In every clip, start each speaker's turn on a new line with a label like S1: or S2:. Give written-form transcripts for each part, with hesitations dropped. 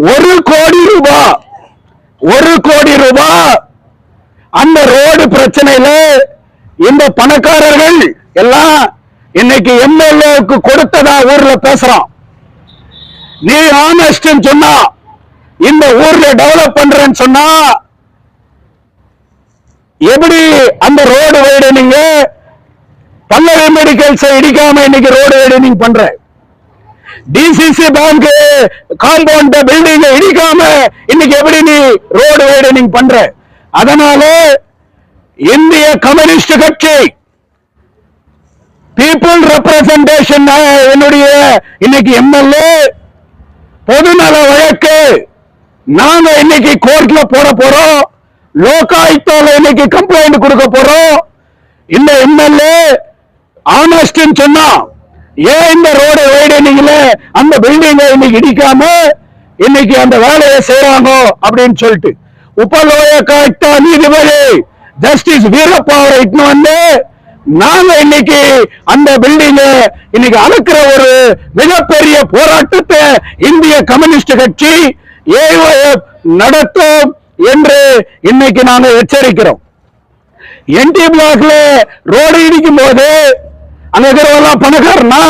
S1: ரூபாய் 1 கோடி ரூபாய் அந்த ரோடு பிரச்சனையில இந்த பணக்காரர்கள் எல்லாம் இன்னைக்கு எம்எல்ஏவுக்கு கொடுத்ததா ஊர்ல பேசுறான். நீ ஆனஸ்ட் சொன்னா இந்த ஊர்ல டெவலப் பண்றேன்னு சொன்னா எப்படி அந்த ரோடு வைடனிங் பல்லவி மெடிக்கல்ஸ் இடிக்காம இன்னைக்கு ரோடு வைடனிங் பண்ற? டிசிசி பேங்க் காம்பவுண்ட் பில்டிங் இடிக்காம இன்னைக்கு எப்படி நீ ரோடு வைடனிங் பண்ற? அதனால இந்திய கம்யூனிஸ்ட் கட்சி பீப்புள் ரெப்ரசன்டேஷன் என்னுடைய இன்னைக்கு எம்எல்ஏ பொதுநல வழக்கு நாங்க இன்னைக்கு கோர்ட்ல போட போறோம். லோகாயுக்தால இன்னைக்கு கம்ப்ளைண்ட் கொடுக்க போறோம். இந்த எம்எல்ஏ ஆனஸ்ட் சொன்னா ஏன் இந்த ரோடு வைடனிங்ல அந்த பில்டிங்கை இன்னைக்கு இடிக்காம இன்னைக்கு அந்த வேலையை செய்யறாங்க அப்படின்னு சொல்லிட்டு உபலோகாயுக்தா நீதிபதி ஜஸ்டிஸ் வீரப்பா அவரை இட்டுன்னு வந்து நாங்க இன்னைக்கு அந்த பில்டிங்க இன்னைக்கு அழுக்கிற ஒரு மிகப்பெரிய போராட்டத்தை இந்திய கம்யூனிஸ்ட் கட்சி ஏஐஎஃப் நடத்தும் என்று இன்னைக்கு நாங்க எச்சரிக்கிறோம். என்டி பிளாக்ல ரோடு இடிக்கும் போது அங்க இருக்கிறவெல்லாம் பணக்காரனா?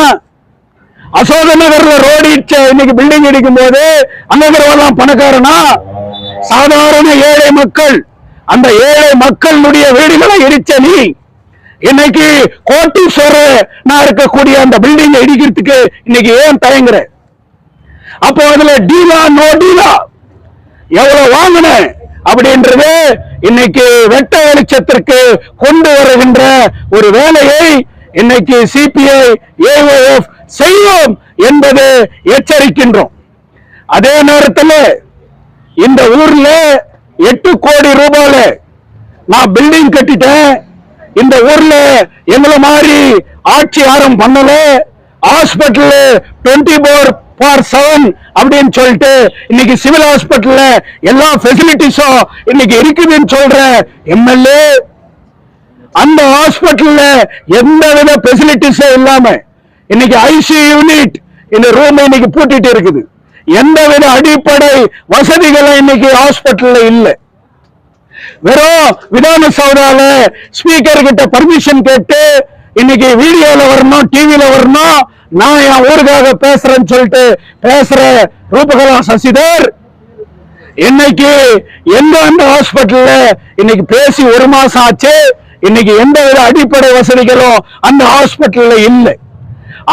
S1: அசோக நகர்ல ரோடு இடிச்ச இன்னைக்கு பில்டிங் இடிக்கும் போது அங்க இருக்கிறவெல்லாம் பணக்காரனா? சாதாரண ஏழை மக்கள், அந்த ஏழை மக்களுடைய வீடுகளை இடிச்ச நீ இன்னைக்கு கோட்டீஸ்வரனா இருக்கக்கூடிய அந்த பில்டிங் இடிக்கிறதுக்கு இன்னைக்கு ஏன் தயங்குற? அப்போ அதுல டீலா நோ டீலா எவ்வளவு வாங்கின அப்படின்றது இன்னைக்கு வெட்ட வெளிச்சத்திற்கு கொண்டு வருகின்ற ஒரு வேலையை இன்னைக்கு சிபிஐ ஏஐஎஃப் செய்யும் என்பது எச்சரிக்கின்றோம். அதே நேரத்தில் இந்த ஊர்ல 8 கோடி ரூபாயில நான் பில்டிங் கட்டிட்டேன். இந்த ஊர்ல எங்களை மாதிரி ஆட்சி யாரும் பண்ணல. ஹாஸ்பிட்டல் 24/7 அப்படின்னு சொல்லிட்டு இன்னைக்கு சிவில் ஹாஸ்பிட்டல்ல எல்லா ஃபெசிலிட்டிஸும் இன்னைக்கு இருக்குதுன்னு சொல்ற எம்எல்ஏ அந்த ஹாஸ்பிட்டல்ல எந்தவித ஃபெசிலிட்டிஸும் இல்லாம இன்னைக்கு ஐசியூ யூனிட் இந்த ரூம் இன்னைக்கு பூட்டிட்டு இருக்குது. எந்தவித அடிப்படை வசதிகளும் இன்னைக்கு ஹாஸ்பிட்டல்ல இல்லை. வெறும் விதான சௌதால ஸ்பீக்கர் கிட்ட பர்மிஷன் கேட்டு இன்னைக்கு வீடியோல வரணும், டிவில வரணும், நான் என் ஊருக்காக பேசுறேன்னு சொல்லிட்டு பேசுற ரூபகலா சசிதர் இன்னைக்கு எந்த ஹாஸ்பிட்டல்ல இன்னைக்கு பேசி 1 மாசம் ஆச்சு. இன்னைக்கு எந்தவித அடிப்படை வசதிகளும் அந்த ஹாஸ்பிட்டல்ல இல்லை.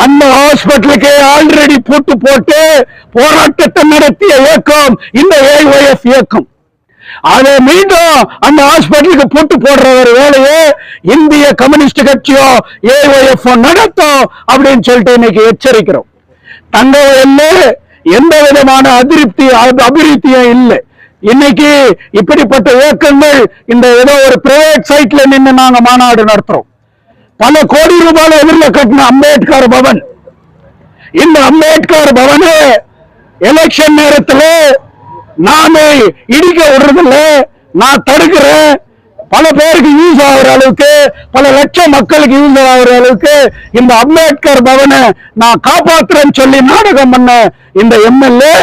S1: அந்த ஹாஸ்பிட்டலுக்கு ஆல்ரெடி பூட்டு போட்டு போராட்டத்தை நடத்திய இயக்கம் இந்த ஏஐஎஃப் இயக்கம். அதை மீண்டும் அந்த ஹாஸ்பிட்டலுக்கு பூட்டு போடுற ஒரு வேலையை இந்திய கம்யூனிஸ்ட் கட்சியோ ஏஐஎஃப் நடத்தும் அப்படின்னு சொல்லிட்டு இன்னைக்கு எச்சரிக்கிறோம். தங்கவயல்ல எந்த விதமான அபிவிருத்தியும் இல்லை. இன்னைக்கு இப்படிப்பட்ட இயக்கங்கள் இந்த ஏதோ ஒரு பிரைவேட் சைட்ல நின்று நாங்க மாநாடு நடத்துறோம். பல கோடி ரூபாய் எதிரில் கட்டின அம்பேத்கர் பவன், இந்த அம்பேத்கர் பவனு எலெக்ஷன் நேரத்தில் நானே இடிக்க விடுறதில்ல, நான் தடுக்கிறேன். பல பேருக்கு யூஸ் ஆகிற அளவுக்கு, பல லட்சம் மக்களுக்கு யூஸ் ஆகிற அளவுக்கு இந்த அம்பேத்கர் பவனை நான் காப்பாற்றுறேன்னு சொல்லி நாடகம் பண்ண இந்த எம்எல்ஏ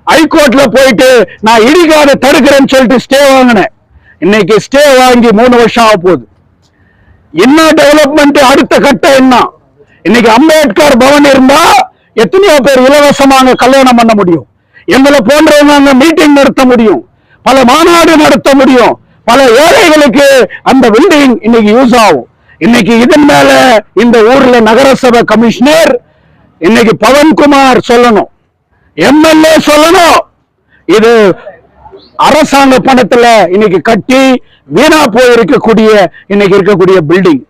S1: ஹைகோர்ட்ல போயிட்டு நான் இடிக்காத தடுக்கிறேன்னு சொல்லிட்டு ஸ்டே வாங்கினேன். இன்னைக்கு ஸ்டே வாங்கி 3 வருஷம் ஆக போகுது. என்ன டெவலப்மெண்ட் அடுத்த கட்டம் என்ன? இன்னைக்கு அம்பேத்கர் பவன் இருந்தா எத்தனையோ பேர் இலவசமாக கல்யாணம் பண்ண முடியும். எங்களை போன்றவங்க மீட்டிங் நடத்த முடியும், பல மாநாடு நடத்த முடியும், பல ஏழைகளுக்கு அந்த பில்டிங் இன்னைக்கு யூஸ் ஆகும். இன்னைக்கு இதன் மேல இந்த ஊர்ல நகரசபை கமிஷனர் இன்னைக்கு பவன்குமார் சொல்லணும், எம்எல்ஏ சொல்லணும். இது அரசாங்க பணத்துல இன்னைக்கு கட்டி வீணா போயிருக்கக்கூடிய இன்னைக்கு இருக்கக்கூடிய பில்டிங்.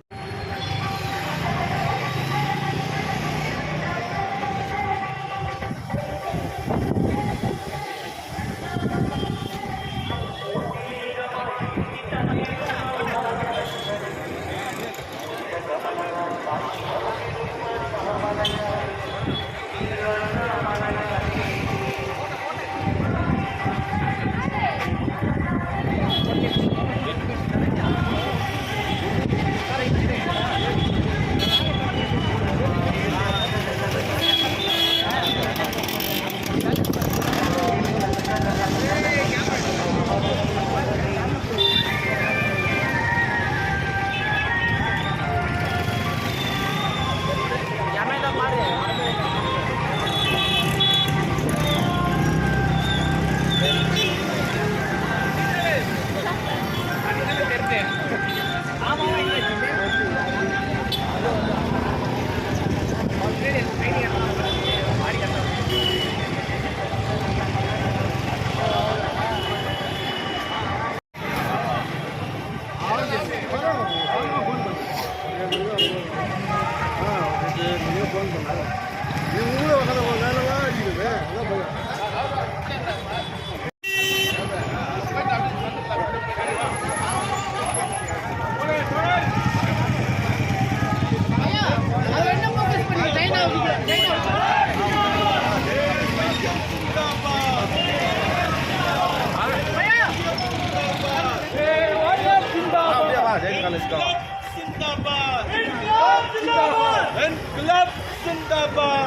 S2: जिंदाबाद